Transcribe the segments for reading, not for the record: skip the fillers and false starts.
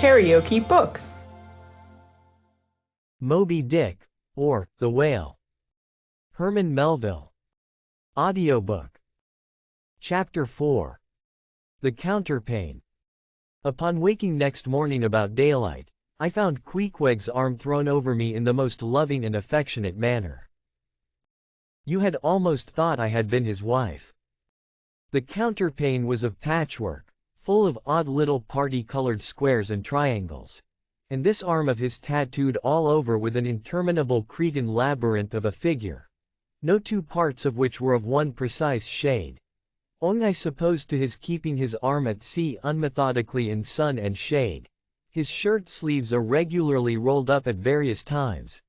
KaraokeBooks. Moby-Dick, or The Whale. Herman Melville. Audiobook. Chapter 4. The Counterpane. Upon waking next morning about daylight, I found Queequeg's arm thrown over me in the most loving and affectionate manner. You had almost thought I had been his wife. The counterpane was of patchwork, full of odd little party-colored squares and triangles, and this arm of his tattooed all over with an interminable Cretan labyrinth of a figure, no two parts of which were of one precise shade, owing I suppose to his keeping his arm at sea unmethodically in sun and shade, his shirt sleeves irregularly rolled up at various times.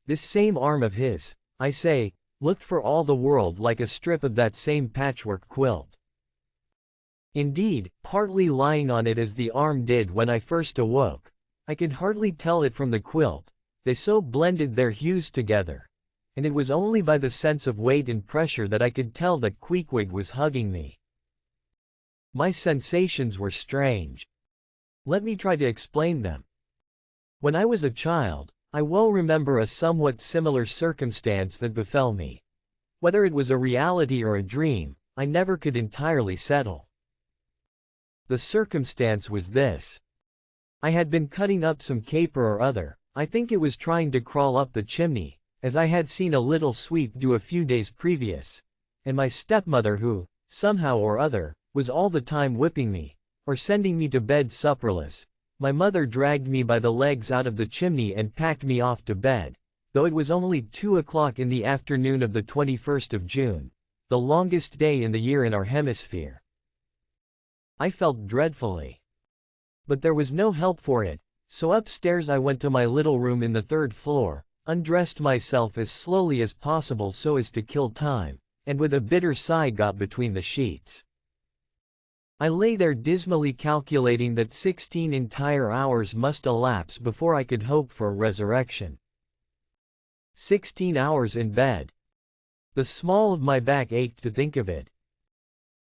This same arm of his, I say, looked for all the world like a strip of that same patchwork quilt. Indeed, partly lying on it as the arm did when I first awoke, I could hardly tell it from the quilt, they so blended their hues together, and it was only by the sense of weight and pressure that I could tell that Queequeg was hugging me. My sensations were strange. Let me try to explain them. When I was a child, I well remember a somewhat similar circumstance that befell me. Whether it was a reality or a dream, I never could entirely settle. The circumstance was this. I had been cutting up some caper or other, I think it was trying to crawl up the chimney, as I had seen a little sweep do a few days previous, and my stepmother who, somehow or other, was all the time whipping me, or sending me to bed supperless, my mother dragged me by the legs out of the chimney and packed me off to bed, though it was only 2 o'clock in the afternoon of the 21st of June, the longest day in the year in our hemisphere. I felt dreadfully. But there was no help for it, so upstairs I went to my little room in the 3rd floor, undressed myself as slowly as possible so as to kill time, and with a bitter sigh got between the sheets. I lay there dismally calculating that 16 entire hours must elapse before I could hope for a resurrection. 16 hours in bed. The small of my back ached to think of it.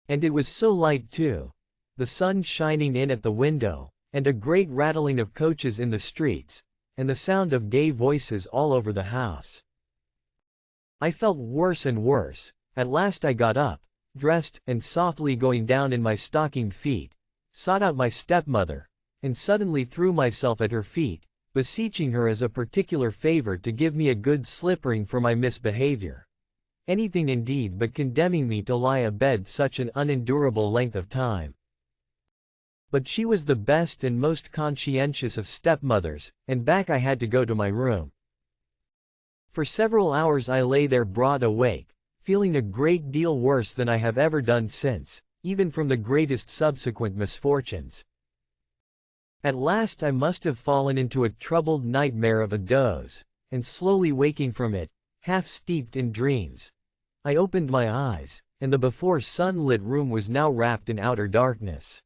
And it was so light too, the sun shining in at the window, and a great rattling of coaches in the streets, and the sound of gay voices all over the house. I felt worse and worse. At last I got up, dressed, and softly going down in my stockinged feet, sought out my stepmother, and suddenly threw myself at her feet, beseeching her as a particular favor to give me a good slippering for my misbehavior. Anything indeed but condemning me to lie abed such an unendurable length of time. But she was the best and most conscientious of stepmothers, and back I had to go to my room. For several hours I lay there broad awake, feeling a great deal worse than I have ever done since, even from the greatest subsequent misfortunes. At last I must have fallen into a troubled nightmare of a doze, and slowly waking from it, half steeped in dreams, I opened my eyes, and the before sunlit room was now wrapped in outer darkness.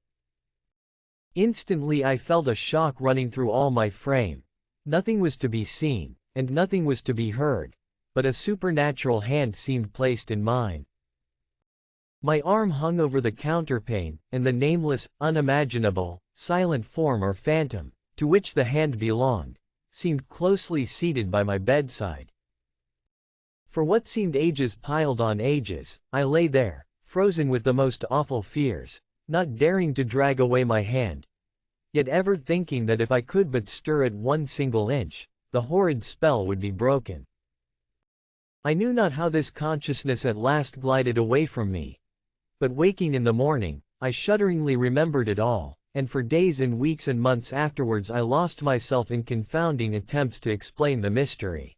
Instantly I felt a shock running through all my frame. Nothing was to be seen, and nothing was to be heard, but a supernatural hand seemed placed in mine. My arm hung over the counterpane, and the nameless, unimaginable, silent form or phantom, to which the hand belonged, seemed closely seated by my bedside. For what seemed ages piled on ages, I lay there, frozen with the most awful fears, not daring to drag away my hand, yet ever thinking that if I could but stir it 1 single inch, the horrid spell would be broken. I knew not how this consciousness at last glided away from me, but waking in the morning, I shudderingly remembered it all, and for days and weeks and months afterwards I lost myself in confounding attempts to explain the mystery.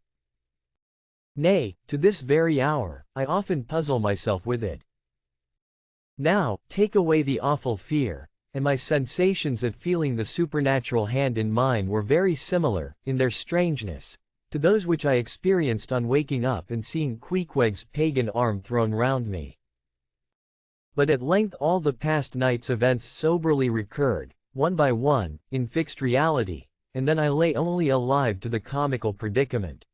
Nay, to this very hour, I often puzzle myself with it. Now, take away the awful fear, and my sensations at feeling the supernatural hand in mine were very similar, in their strangeness, to those which I experienced on waking up and seeing Queequeg's pagan arm thrown round me. But at length all the past night's events soberly recurred, one by one, in fixed reality, and then I lay only alive to the comical predicament.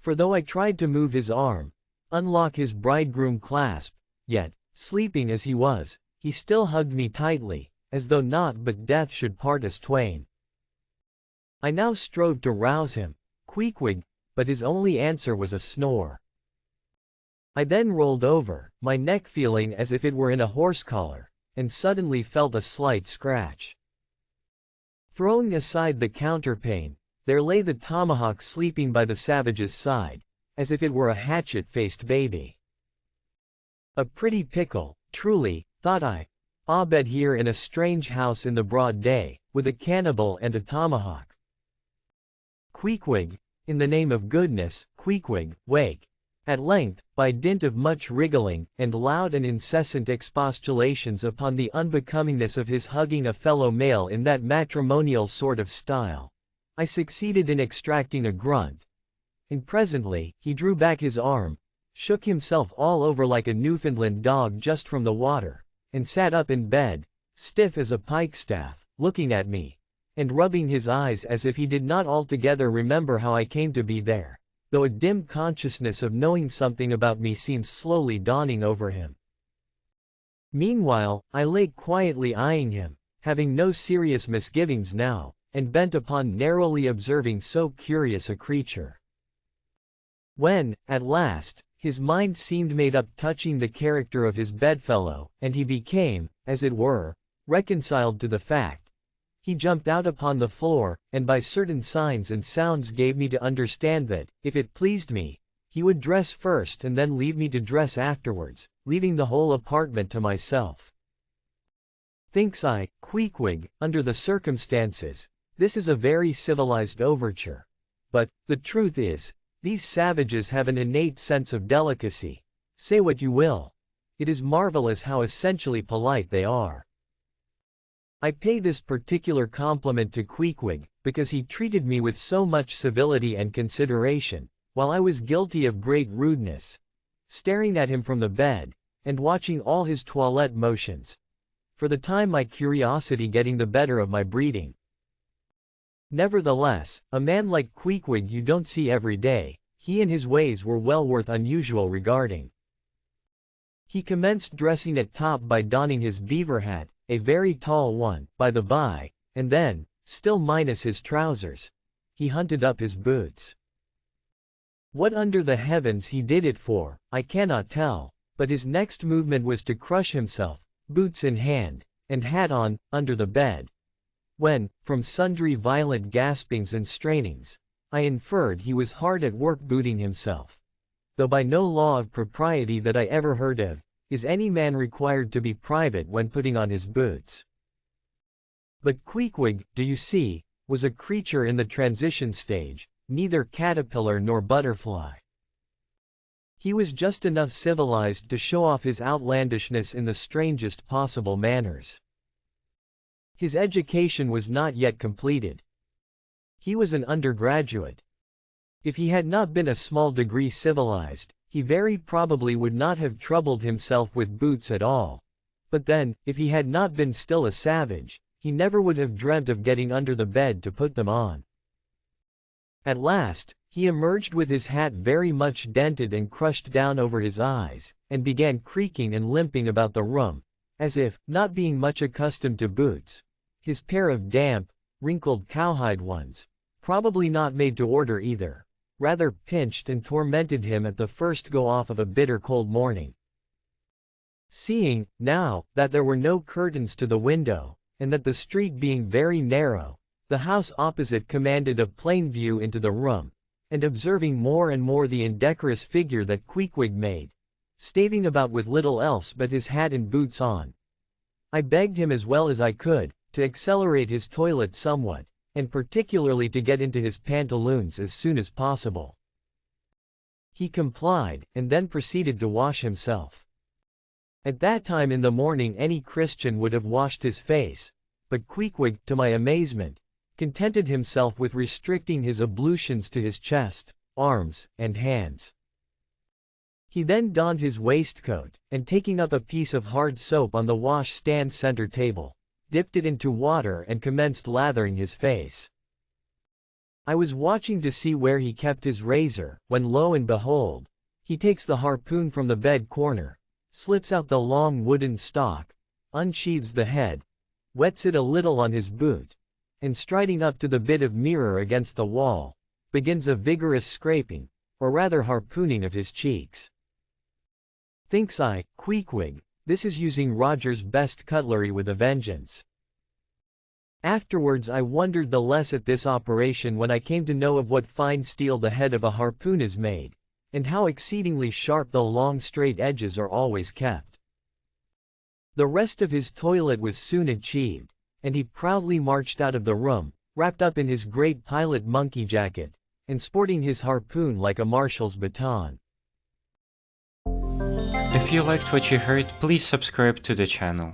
For though I tried to move his arm, unlock his bridegroom clasp, yet, sleeping as he was, he still hugged me tightly, as though naught but death should part us twain. I now strove to rouse him, Queequeg, but his only answer was a snore. I then rolled over, my neck feeling as if it were in a horse collar, and suddenly felt a slight scratch. Throwing aside the counterpane, there lay the tomahawk sleeping by the savage's side, as if it were a hatchet-faced baby. A pretty pickle, truly, thought I, abed here in a strange house in the broad day, with a cannibal and a tomahawk. Queequeg, in the name of goodness, Queequeg, wake. At length, by dint of much wriggling, and loud and incessant expostulations upon the unbecomingness of his hugging a fellow male in that matrimonial sort of style, I succeeded in extracting a grunt, and presently, he drew back his arm, shook himself all over like a Newfoundland dog just from the water, and sat up in bed, stiff as a pikestaff, looking at me, and rubbing his eyes as if he did not altogether remember how I came to be there, though a dim consciousness of knowing something about me seemed slowly dawning over him. Meanwhile, I lay quietly eyeing him, having no serious misgivings now, and bent upon narrowly observing so curious a creature. When, at last, his mind seemed made up touching the character of his bedfellow, and he became, as it were, reconciled to the fact, he jumped out upon the floor, and by certain signs and sounds gave me to understand that, if it pleased me, he would dress first and then leave me to dress afterwards, leaving the whole apartment to myself. Thinks I, Queequeg, under the circumstances, this is a very civilized overture. But, the truth is, these savages have an innate sense of delicacy. Say what you will. It is marvelous how essentially polite they are. I pay this particular compliment to Queequeg, because he treated me with so much civility and consideration, while I was guilty of great rudeness, staring at him from the bed, and watching all his toilette motions, for the time my curiosity getting the better of my breeding. Nevertheless, a man like Queequeg you don't see every day. He and his ways were well worth unusual regarding. He commenced dressing at top by donning his beaver hat, a very tall one, by the by, and then, still minus his trousers, he hunted up his boots. What under the heavens he did it for, I cannot tell, but his next movement was to crush himself, boots in hand, and hat on, under the bed, when, from sundry violent gaspings and strainings, I inferred he was hard at work booting himself. Though by no law of propriety that I ever heard of, is any man required to be private when putting on his boots. But Queequeg, do you see, was a creature in the transition stage, neither caterpillar nor butterfly. He was just enough civilized to show off his outlandishness in the strangest possible manners. His education was not yet completed. He was an undergraduate. If he had not been a small degree civilized, he very probably would not have troubled himself with boots at all. But then, if he had not been still a savage, he never would have dreamt of getting under the bed to put them on. At last, he emerged with his hat very much dented and crushed down over his eyes, and began creaking and limping about the room, as if, not being much accustomed to boots, his pair of damp, wrinkled cowhide ones, probably not made to order either, rather pinched and tormented him at the first go-off of a bitter cold morning. Seeing, now, that there were no curtains to the window, and that the street being very narrow, the house opposite commanded a plain view into the room, and observing more and more the indecorous figure that Queequeg made, staving about with little else but his hat and boots on, I begged him as well as I could, to accelerate his toilet somewhat, and particularly to get into his pantaloons as soon as possible. He complied, and then proceeded to wash himself. At that time in the morning any Christian would have washed his face, but Queequeg, to my amazement, contented himself with restricting his ablutions to his chest, arms, and hands. He then donned his waistcoat, and taking up a piece of hard soap on the wash-stand center table, dipped it into water and commenced lathering his face. I was watching to see where he kept his razor, when lo and behold, he takes the harpoon from the bed corner, slips out the long wooden stock, unsheathes the head, wets it a little on his boot, and striding up to the bit of mirror against the wall, begins a vigorous scraping, or rather harpooning of his cheeks. Thinks I, Queequeg, this is using Roger's best cutlery with a vengeance. Afterwards I wondered the less at this operation when I came to know of what fine steel the head of a harpoon is made, and how exceedingly sharp the long straight edges are always kept. The rest of his toilet was soon achieved, and he proudly marched out of the room, wrapped up in his great pilot monkey jacket, and sporting his harpoon like a marshal's baton. If you liked what you heard, please subscribe to the channel.